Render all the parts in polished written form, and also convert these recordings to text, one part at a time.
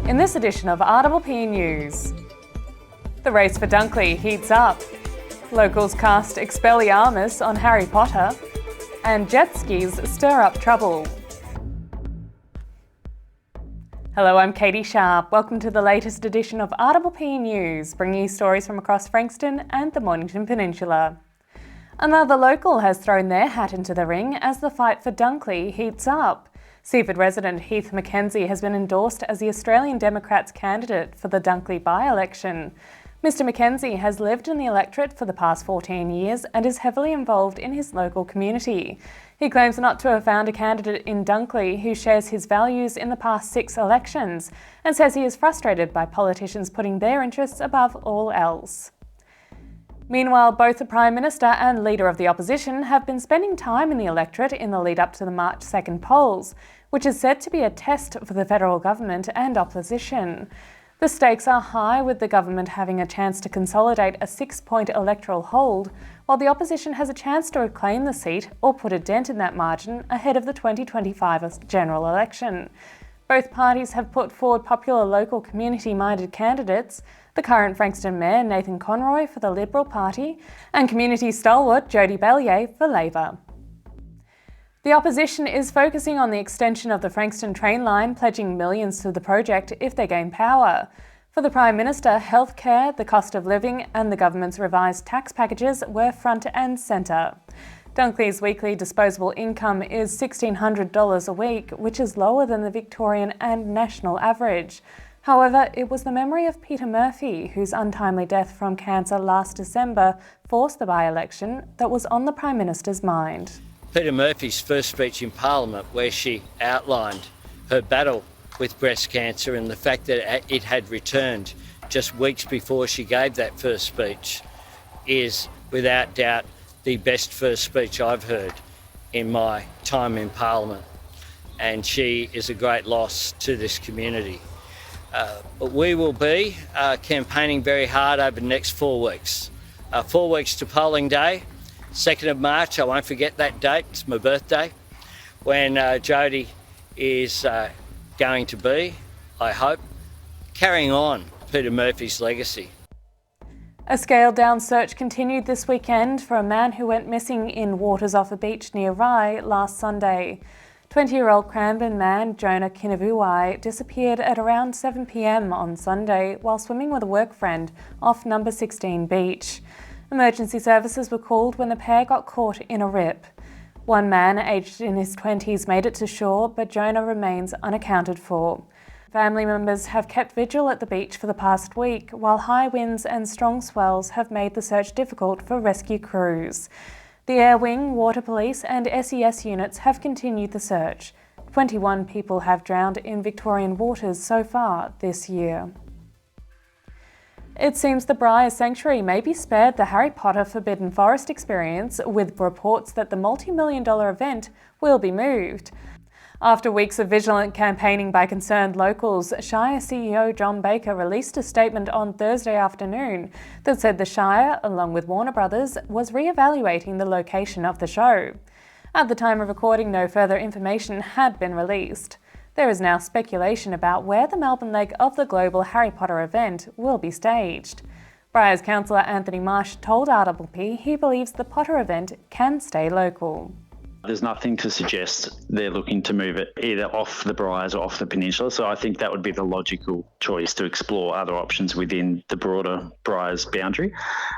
In this edition of RPP News, the race for Dunkley heats up, locals cast expelliarmus on Harry Potter, and Jetskis stir up trouble. Hello, I'm Catie Sharp. Welcome to the latest edition of RPP News, bringing you stories from across Frankston and the Mornington Peninsula. Another local has thrown their hat into the ring as the fight for Dunkley heats up. Seaford resident Heath McKenzie has been endorsed as the Australian Democrats' candidate for the Dunkley by-election. Mr McKenzie has lived in the electorate for the past 14 years and is heavily involved in his local community. He claims not to have found a candidate in Dunkley who shares his values in the past 6 elections and says he is frustrated by politicians putting their interests above all else. Meanwhile, both the Prime Minister and Leader of the Opposition have been spending time in the electorate in the lead up to the March 2nd polls, which is said to be a test for the federal government and opposition. The stakes are high, with the government having a chance to consolidate a 6-point electoral hold, while the opposition has a chance to reclaim the seat or put a dent in that margin ahead of the 2025 general election. Both parties have put forward popular local community-minded candidates, the current Frankston Mayor Nathan Conroy for the Liberal Party and community stalwart Jodie Bellier for Labor. The opposition is focusing on the extension of the Frankston train line, pledging millions to the project if they gain power. For the Prime Minister, healthcare, the cost of living and the government's revised tax packages were front and centre. Dunkley's weekly disposable income is $1,600 a week, which is lower than the Victorian and national average. However, it was the memory of Peter Murphy, whose untimely death from cancer last December forced the by-election, that was on the Prime Minister's mind. Peter Murphy's first speech in Parliament, where she outlined her battle with breast cancer and the fact that it had returned just weeks before she gave that first speech, is without doubt the best first speech I've heard in my time in Parliament. And she is a great loss to this community. But we will be campaigning very hard over the next 4 weeks. 4 weeks to polling day, 2nd of March, I won't forget that date, it's my birthday, when Jodie is going to be, I hope, carrying on Peter Murphy's legacy. A scaled-down search continued this weekend for a man who went missing in waters off a beach near Rye last Sunday. 20-year-old Cranbourne man Jonah Kinavuai disappeared at around 7 p.m. on Sunday while swimming with a work friend off number 16 beach. Emergency services were called when the pair got caught in a rip. One man, aged in his 20s, made it to shore, but Jonah remains unaccounted for. Family members have kept vigil at the beach for the past week, while high winds and strong swells have made the search difficult for rescue crews. The Air Wing, Water Police and SES units have continued the search. 21 people have drowned in Victorian waters so far this year. It seems the Briar Sanctuary may be spared the Harry Potter Forbidden Forest experience, with reports that the multi-million-dollar event will be moved. After weeks of vigilant campaigning by concerned locals, Shire CEO John Baker released a statement on Thursday afternoon that said the Shire, along with Warner Brothers, was re-evaluating the location of the show. At the time of recording, no further information had been released. There is now speculation about where the Melbourne leg of the global Harry Potter event will be staged. Briar's councillor Anthony Marsh told RPP he believes the Potter event can stay local. There's nothing to suggest they're looking to move it either off the Briars or off the peninsula, so I think that would be the logical choice, to explore other options within the broader Briars boundary.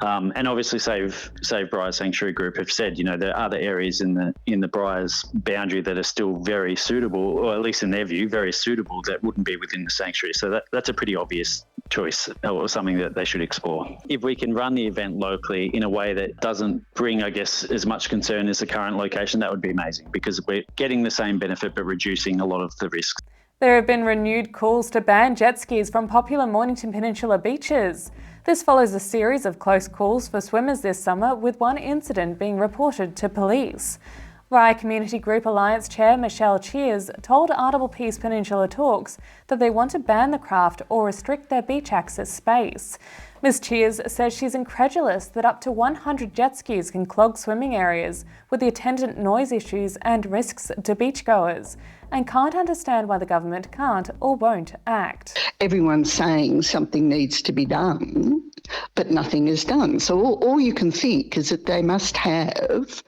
And obviously Save Briars Sanctuary Group have said, there are other areas in the Briars boundary that are still very suitable, or at least in their view, very suitable, that wouldn't be within the sanctuary. So that's a pretty obvious choice, or something that they should explore. If we can run the event locally in a way that doesn't bring, as much concern as the current location, that would be amazing, because we're getting the same benefit but reducing a lot of the risks. There have been renewed calls to ban jet skis from popular Mornington Peninsula beaches. This follows a series of close calls for swimmers this summer, with one incident being reported to police. Rye Community Group Alliance Chair Michelle Cheers told RPP's Peninsula Talks that they want to ban the craft or restrict their beach access space. Ms Cheers says she's incredulous that up to 100 jet skis can clog swimming areas with the attendant noise issues and risks to beachgoers, and can't understand why the government can't or won't act. Everyone's saying something needs to be done, but nothing is done. So all you can think is that they must have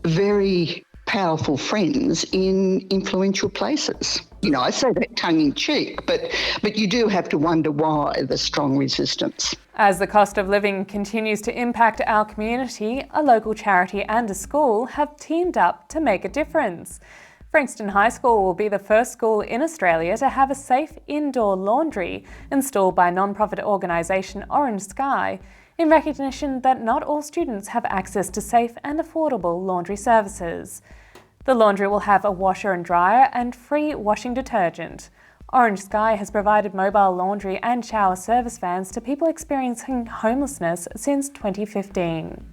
very powerful friends in influential places. You know, I say that tongue in cheek, but you do have to wonder why the strong resistance. As the cost of living continues to impact our community, a local charity and a school have teamed up to make a difference. Frankston High School will be the first school in Australia to have a safe indoor laundry installed by non-profit organisation Orange Sky, in recognition that not all students have access to safe and affordable laundry services. The laundry will have a washer and dryer and free washing detergent. Orange Sky has provided mobile laundry and shower service vans to people experiencing homelessness since 2015.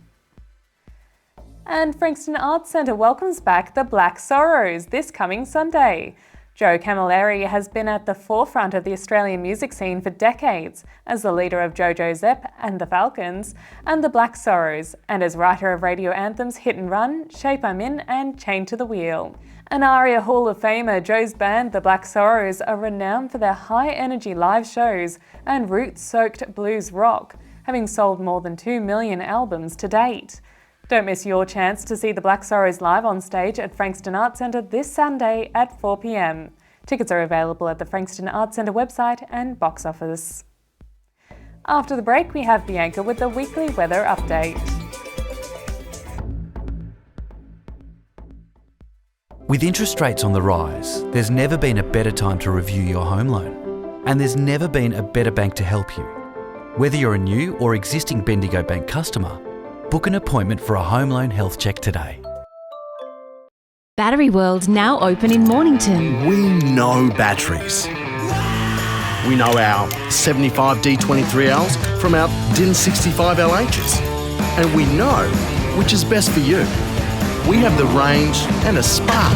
And Frankston Arts Centre welcomes back the Black Sorrows this coming Sunday. Joe Camilleri has been at the forefront of the Australian music scene for decades as the leader of Jojo Zepp and the Falcons and the Black Sorrows, and as writer of radio anthems Hit and Run, Shape I'm In and Chained to the Wheel. An ARIA Hall of Famer, Joe's band, the Black Sorrows, are renowned for their high-energy live shows and roots-soaked blues rock, having sold more than 2 million albums to date. Don't miss your chance to see the Black Sorrows live on stage at Frankston Arts Centre this Sunday at 4 p.m. Tickets are available at the Frankston Arts Centre website and box office. After the break, we have Bianca with the weekly weather update. With interest rates on the rise, there's never been a better time to review your home loan. And there's never been a better bank to help you. Whether you're a new or existing Bendigo Bank customer, book an appointment for a home loan health check today. Battery World now open in Mornington. We know batteries. We know our 75 D23Ls from our DIN 65 LHs. And we know which is best for you. We have the range and a spark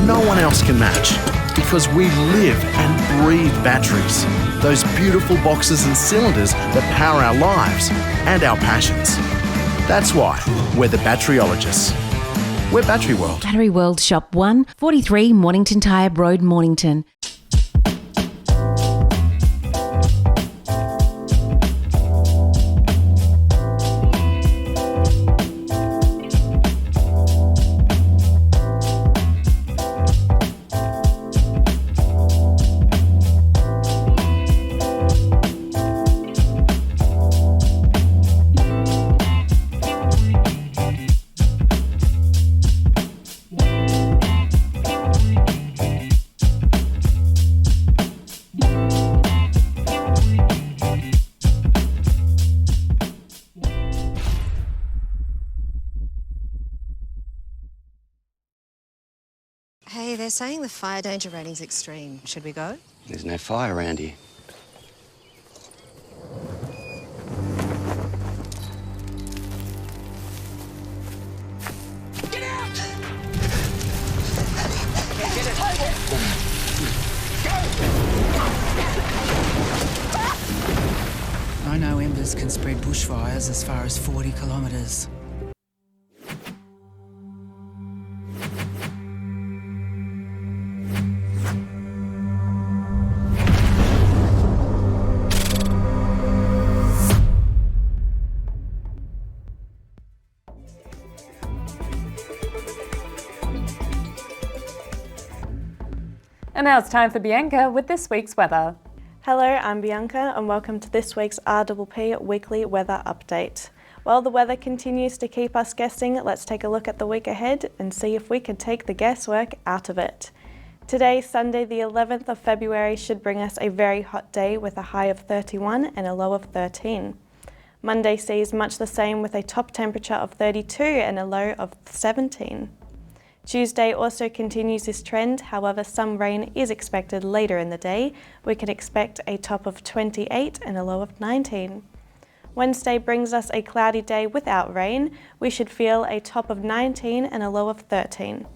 no one else can match because we live and breathe batteries. Those beautiful boxes and cylinders that power our lives and our passions. That's why we're the batteryologists. We're Battery World. Battery World Shop 1, 43 Mornington Tyre Road, Mornington. Hey, they're saying the fire danger rating's extreme. Should we go? There's no fire around here. Get out! Get it! I know embers can spread bushfires as far as 40 kilometres. And now it's time for Bianca with this week's weather. Hello, I'm Bianca and welcome to this week's RPP Weekly Weather Update. While the weather continues to keep us guessing, let's take a look at the week ahead and see if we can take the guesswork out of it. Today, Sunday the 11th of February, should bring us a very hot day with a high of 31 and a low of 13. Monday sees much the same with a top temperature of 32 and a low of 17. Tuesday also continues this trend, however some rain is expected later in the day. We can expect a top of 28 and a low of 19. Wednesday brings us a cloudy day without rain. We should feel a top of 19 and a low of 13.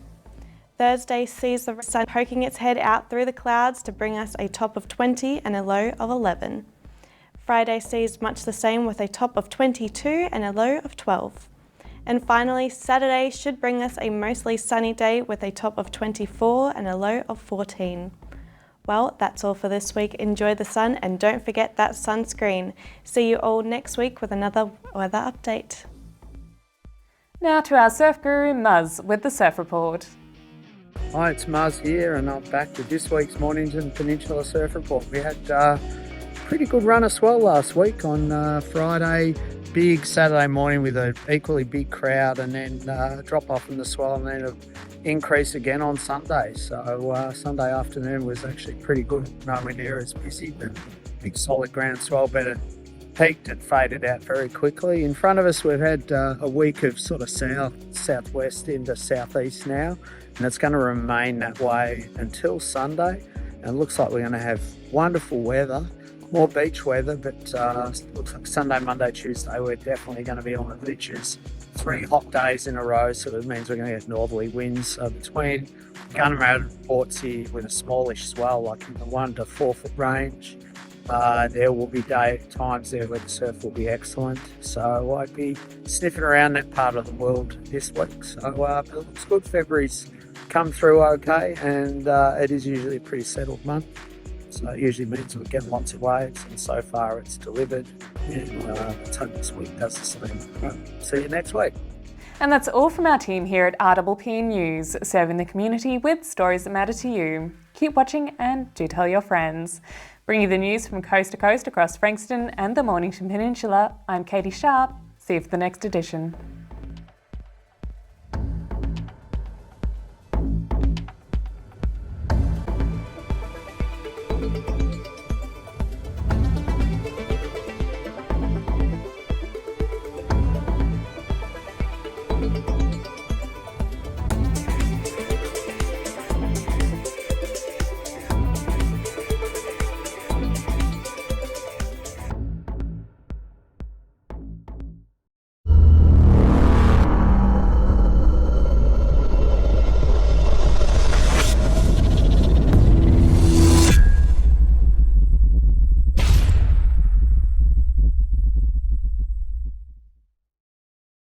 Thursday sees the sun poking its head out through the clouds to bring us a top of 20 and a low of 11. Friday sees much the same with a top of 22 and a low of 12. And finally, Saturday should bring us a mostly sunny day with a top of 24 and a low of 14. Well, that's all for this week. Enjoy the sun and don't forget that sunscreen. See you all next week with another weather update. Now to our surf guru, Muzz, with the Surf Report. Hi, it's Muzz here and I'm back with this week's Mornington Peninsula Surf Report. We had a pretty good run of swell last week on Friday. Big Saturday morning with an equally big crowd, and then drop off in the swell, and then an increase again on Sunday. So Sunday afternoon was actually pretty good. Nowhere near as busy, but big solid ground swell better peaked and faded out very quickly. In front of us we've had a week of sort of southwest into southeast now, and it's going to remain that way until Sunday. And it looks like we're going to have wonderful weather. More beach weather, but looks like Sunday, Monday, Tuesday, we're definitely going to be on the beaches. 3 hot days in a row, so that means we're going to get northerly winds. So between Gunnerat and Portsea with a smallish swell, like in the 1 to 4 foot range, there will be times there where the surf will be excellent. So I'd be sniffing around that part of the world this week. So it looks good. February's come through okay, and it is usually a pretty settled month. So it usually means we get lots of waves, and so far it's delivered. And let's hope this week does the same. See you next week. And that's all from our team here at RPP News, serving the community with stories that matter to you. Keep watching and do tell your friends. Bringing you the news from coast to coast across Frankston and the Mornington Peninsula, I'm Catie Sharp. See you for the next edition.